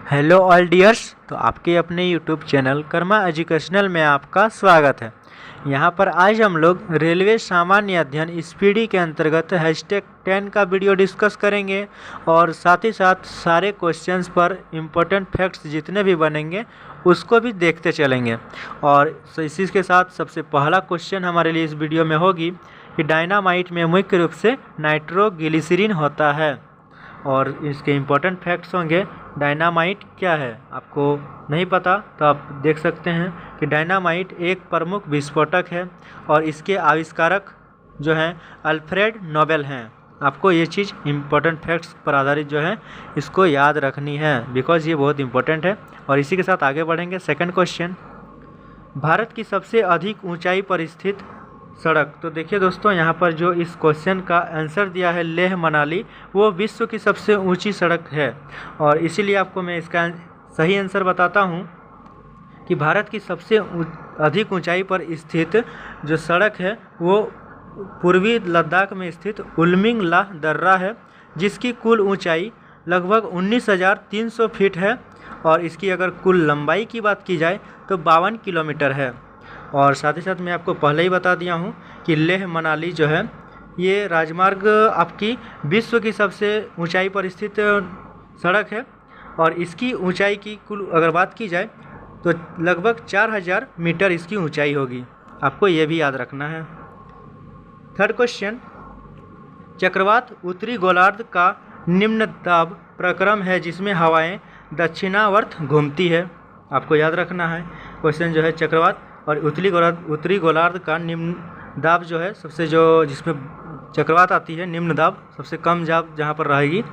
Hello all dears. तो आपके अपने यूट्यूब चैनल कर्मा एजुकेशनल में आपका स्वागत है। यहाँ पर आज हम लोग रेलवे सामान्य अध्ययन स्पीडी के अंतर्गत #10 का वीडियो डिस्कस करेंगे और साथ ही साथ सारे क्वेश्चंस पर इम्पोर्टेंट फैक्ट्स जितने भी बनेंगे उसको भी देखते चलेंगे। और इसी के साथ सबसे पहला क्वेश्चन हमारे लिए इस वीडियो में होगी कि डायनामाइट में मुख्य रूप से नाइट्रोग्लिसरीन होता है। और इसके इम्पोर्टेंट फैक्ट्स होंगे डायनामाइट क्या है, आपको नहीं पता तो आप देख सकते हैं कि डायनामाइट एक प्रमुख विस्फोटक है और इसके आविष्कारक जो हैं अल्फ्रेड नोबेल हैं। आपको ये चीज़ इम्पोर्टेंट फैक्ट्स पर आधारित जो है इसको याद रखनी है बिकॉज ये बहुत इंपॉर्टेंट है। और इसी के साथ आगे बढ़ेंगे। सेकंड क्वेश्चन, भारत की सबसे अधिक ऊंचाई पर स्थित सड़क। तो देखिए दोस्तों, यहाँ पर जो इस क्वेश्चन का आंसर दिया है लेह मनाली, वो विश्व की सबसे ऊंची सड़क है। और इसीलिए आपको मैं इसका सही आंसर बताता हूँ कि भारत की सबसे अधिक ऊंचाई पर स्थित जो सड़क है वो पूर्वी लद्दाख में स्थित उल्मिंग लाह दर्रा है, जिसकी कुल ऊंचाई लगभग 19,300 फीट है। और इसकी अगर कुल लंबाई की बात की जाए तो 52 किलोमीटर है। और साथ ही साथ मैं आपको पहले ही बता दिया हूँ कि लेह मनाली जो है ये राजमार्ग आपकी विश्व की सबसे ऊंचाई पर स्थित सड़क है। और इसकी ऊंचाई की कुल अगर बात की जाए तो लगभग 4,000 मीटर इसकी ऊंचाई होगी। आपको ये भी याद रखना है। थर्ड क्वेश्चन, चक्रवात उत्तरी गोलार्ध का निम्न दाब प्रक्रम है जिसमें हवाएं दक्षिणावर्त घूमती है। आपको याद रखना है क्वेश्चन जो है चक्रवात और उत्तरी गोलार्ध का निम्न दाब जो है सबसे जो जिसमें चक्रवात आती है निम्न दाब सबसे कम दाब जहाँ पर रहेगी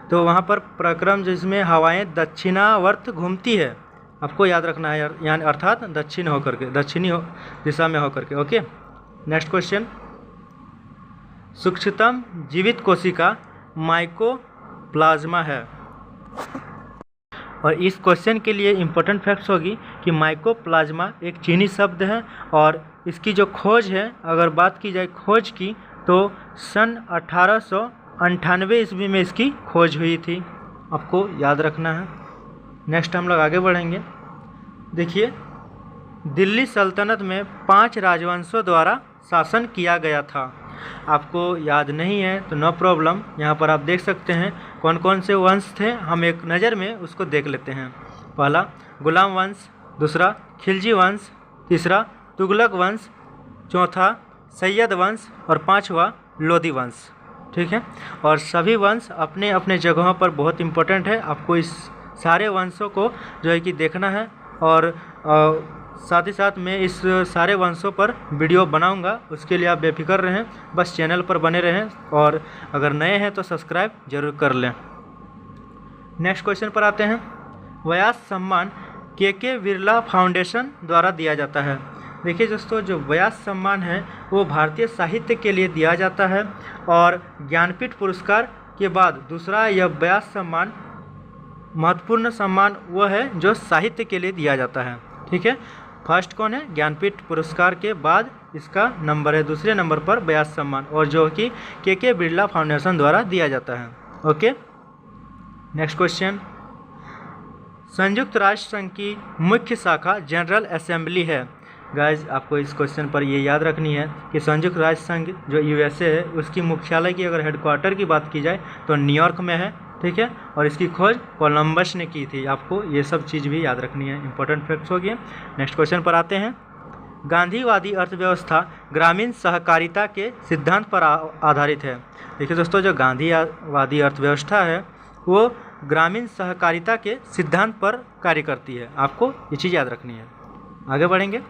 तो वहाँ पर प्रक्रम जिसमें हवाएं दक्षिणावर्त घूमती है। आपको याद रखना है यानी अर्थात दक्षिणी दिशा में होकर के। ओके, नेक्स्ट क्वेश्चन, सूक्ष्मतम जीवित कोशिका माइकोप्लाज्मा है। और इस क्वेश्चन के लिए इम्पोर्टेंट फैक्ट्स होगी कि माइकोप्लाज्मा एक चीनी शब्द है और इसकी जो खोज है अगर बात की जाए खोज की तो सन 1898 ईस्वी में इसकी खोज हुई थी। आपको याद रखना है। नेक्स्ट हम लोग आगे बढ़ेंगे। देखिए, दिल्ली सल्तनत में 5 राजवंशों द्वारा शासन किया गया था। आपको याद नहीं है तो नो प्रॉब्लम, यहाँ पर आप देख सकते हैं कौन कौन से वंश थे। हम एक नज़र में उसको देख लेते हैं। पहला गुलाम वंश, दूसरा खिलजी वंश, तीसरा तुगलक वंश, चौथा सैयद वंश और पांचवा लोदी वंश। ठीक है, और सभी वंश अपने अपने जगहों पर बहुत इम्पोर्टेंट है। आपको इस सारे वंशों को जो है कि देखना है और साथ ही साथ मैं इस सारे वंशों पर वीडियो बनाऊंगा, उसके लिए आप बेफिक्र रहें, बस चैनल पर बने रहें और अगर नए हैं तो सब्सक्राइब जरूर कर लें। नेक्स्ट क्वेश्चन पर आते हैं। व्यास सम्मान के बिरला फाउंडेशन द्वारा दिया जाता है। देखिए दोस्तों, जो व्यास सम्मान है वो भारतीय साहित्य के लिए दिया जाता है और ज्ञानपीठ पुरस्कार के बाद दूसरा यह व्यास सम्मान महत्वपूर्ण सम्मान वो है जो साहित्य के लिए दिया जाता है। ठीक है, फर्स्ट कौन है? ज्ञानपीठ पुरस्कार के बाद इसका नंबर है दूसरे नंबर पर व्यास सम्मान, और जो कि के बिरला फाउंडेशन द्वारा दिया जाता है। ओके, नेक्स्ट क्वेश्चन, संयुक्त राष्ट्र संघ की मुख्य शाखा जनरल असेंबली है। गाइज, आपको इस क्वेश्चन पर ये याद रखनी है कि संयुक्त राष्ट्र संघ जो यूएसए है उसकी मुख्यालय की अगर हेडक्वार्टर की बात की जाए तो न्यूयॉर्क में है। ठीक है, और इसकी खोज कोलंबस ने की थी। आपको ये सब चीज़ भी याद रखनी है, इंपॉर्टेंट फैक्ट्स हो गए। नेक्स्ट क्वेश्चन पर आते हैं। गांधीवादी अर्थव्यवस्था ग्रामीण सहकारिता के सिद्धांत पर आधारित है। देखिए दोस्तों, जो गांधीवादी अर्थव्यवस्था है वो ग्रामीण सहकारिता के सिद्धांत पर कार्य करती है। आपको ये चीज़ याद रखनी है। आगे बढ़ेंगे।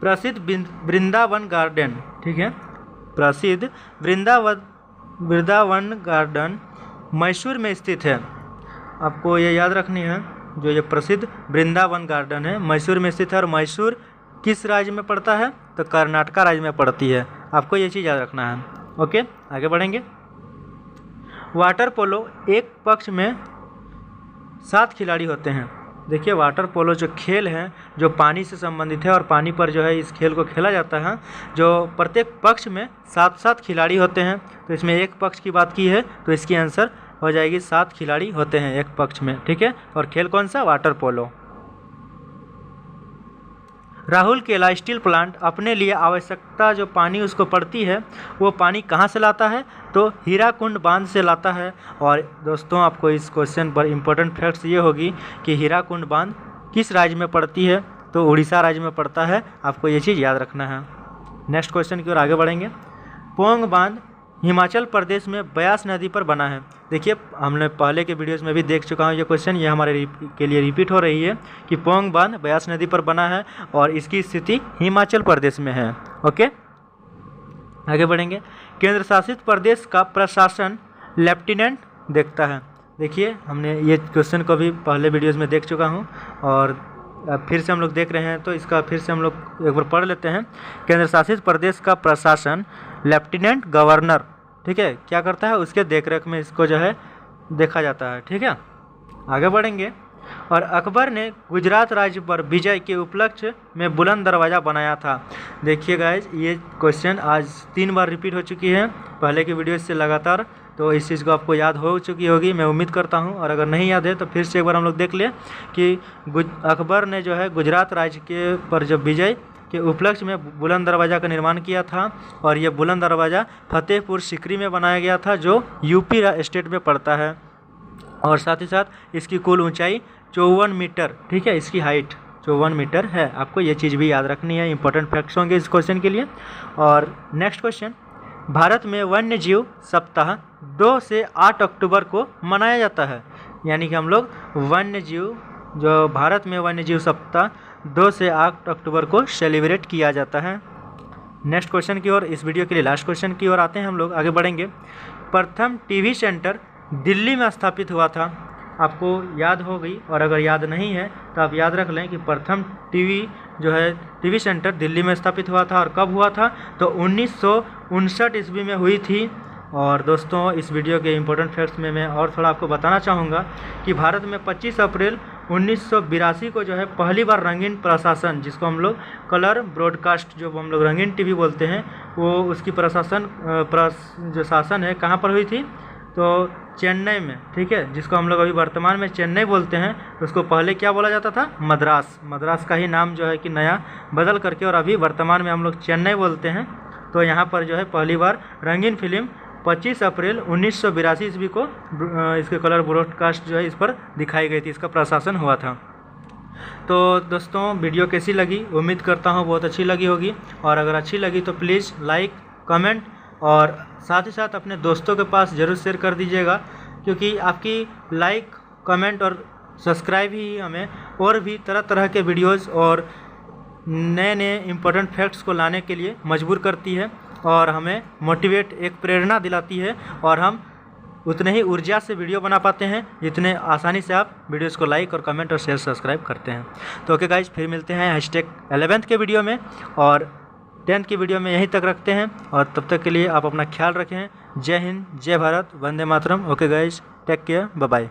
प्रसिद्ध वृंदावन गार्डन। ठीक है, प्रसिद्ध वृंदावन गार्डन मैसूर में स्थित है। आपको ये याद रखनी है, जो ये प्रसिद्ध वृंदावन गार्डन है मैसूर में स्थित है। और मैसूर किस राज्य में पड़ता है? तो कर्नाटका राज्य में पड़ती है। आपको ये चीज़ याद रखना है। ओके, आगे बढ़ेंगे। वाटर पोलो एक पक्ष में 7 खिलाड़ी होते हैं। देखिए, वाटर पोलो जो खेल है जो पानी से संबंधित है और पानी पर जो है इस खेल को खेला जाता है, जो प्रत्येक पक्ष में 7-7 खिलाड़ी होते हैं। तो इसमें एक पक्ष की बात की है तो इसकी आंसर हो जाएगी 7 खिलाड़ी होते हैं एक पक्ष में, ठीक है। और खेल कौन सा, वाटर पोलो। राहुल केला स्टील प्लांट अपने लिए आवश्यकता जो पानी उसको पड़ती है वो पानी कहाँ से लाता है, तो हीराकुंड बांध से लाता है। और दोस्तों आपको इस क्वेश्चन पर इम्पोर्टेंट फैक्ट्स ये होगी कि हीराकुंड बांध किस राज्य में पड़ती है, तो उड़ीसा राज्य में पड़ता है, आपको ये चीज़ याद रखना है। नेक्स्ट क्वेश्चन की ओर आगे बढ़ेंगे। पोंग बांध हिमाचल प्रदेश में ब्यास नदी पर बना है। देखिए हमने पहले के वीडियोस में भी देख चुका हूँ ये क्वेश्चन, ये हमारे के लिए रिपीट हो रही है कि पोंग बांध ब्यास नदी पर बना है और इसकी स्थिति हिमाचल प्रदेश में है। ओके, आगे बढ़ेंगे। केंद्र शासित प्रदेश का प्रशासन लेफ्टिनेंट देखता है। देखिए हमने ये क्वेश्चन को भी पहले वीडियोज़ में देख चुका हूँ और फिर से हम लोग देख रहे हैं, तो इसका फिर से हम लोग एक बार पढ़ लेते हैं। केंद्र शासित प्रदेश का प्रशासन लेफ्टिनेंट गवर्नर, ठीक है, क्या करता है, उसके देखरेख में इसको जो है देखा जाता है, ठीक है। आगे बढ़ेंगे। और अकबर ने गुजरात राज्य पर विजय के उपलक्ष्य में बुलंद दरवाज़ा बनाया था। देखिए गाइज ये क्वेश्चन आज 3 बार रिपीट हो चुकी है पहले की वीडियो से लगातार, तो इस चीज़ को आपको याद हो चुकी होगी, मैं उम्मीद करता हूं। और अगर नहीं याद है तो फिर से एक बार हम लोग देख लें कि अकबर ने जो है गुजरात राज्य के पर जब विजय के उपलक्ष्य में बुलंद दरवाज़ा का निर्माण किया था और ये बुलंद दरवाज़ा फतेहपुर सीकरी में बनाया गया था जो यूपी स्टेट में पड़ता है। और साथ ही साथ इसकी कुल ऊंचाई 54 मीटर, ठीक है, इसकी हाइट 54 मीटर है। आपको ये चीज़ भी याद रखनी है, इंपॉर्टेंट फैक्ट्स होंगे इस क्वेश्चन के लिए। और नेक्स्ट क्वेश्चन। भारत में वन्य जीव सप्ताह 2 से 8 अक्टूबर को मनाया जाता है। यानी कि हम लोग वन्य जीव जो भारत में वन्य जीव सप्ताह 2 से 8 अक्टूबर को सेलिब्रेट किया जाता है। नेक्स्ट क्वेश्चन की ओर, इस वीडियो के लिए लास्ट क्वेश्चन की ओर आते हैं हम लोग, आगे बढ़ेंगे। प्रथम टीवी सेंटर दिल्ली में स्थापित हुआ था। आपको याद हो गई, और अगर याद नहीं है तो आप याद रख लें कि प्रथम टीवी सेंटर दिल्ली में स्थापित हुआ था। और कब हुआ था, तो 1959 ईस्वी में हुई थी। और दोस्तों इस वीडियो के इम्पोर्टेंट फैक्ट्स में मैं और थोड़ा आपको बताना चाहूँगा कि भारत में 25 अप्रैल 1982 को जो है पहली बार रंगीन प्रशासन, जिसको हम लोग कलर ब्रॉडकास्ट जो हम लोग रंगीन टीवी बोलते हैं, वो उसकी जो शासन है कहाँ पर हुई थी, तो चेन्नई में, ठीक है, जिसको हम लोग अभी वर्तमान में चेन्नई बोलते हैं। उसको पहले क्या बोला जाता था, मद्रास का ही नाम जो है कि नया बदल करके और अभी वर्तमान में हम लोग चेन्नई बोलते हैं। तो यहाँ पर जो है पहली बार रंगीन फिल्म 25 अप्रैल 1982 ईस्वी को इसके कलर ब्रॉडकास्ट जो है इस पर दिखाई गई थी, इसका प्रशासन हुआ था। तो दोस्तों वीडियो कैसी लगी, उम्मीद करता हूँ बहुत अच्छी लगी होगी। और अगर अच्छी लगी तो प्लीज़ लाइक, कमेंट और साथ ही साथ अपने दोस्तों के पास ज़रूर शेयर कर दीजिएगा, क्योंकि आपकी लाइक, कमेंट और सब्सक्राइब ही हमें और भी तरह तरह के वीडियोज़ और नए नए इम्पोर्टेंट फैक्ट्स को लाने के लिए मजबूर करती है और हमें मोटिवेट, एक प्रेरणा दिलाती है। और हम उतने ही ऊर्जा से वीडियो बना पाते हैं जितने आसानी से आप वीडियोस को लाइक और कमेंट और शेयर सब्सक्राइब करते हैं। तो ओके गाइज, फिर मिलते हैं #11th के वीडियो में, और 10th की वीडियो में यहीं तक रखते हैं। और तब तक के लिए आप अपना ख्याल रखें। जय हिंद, जय भारत, वंदे मातरम। Okay guys, take care, bye bye.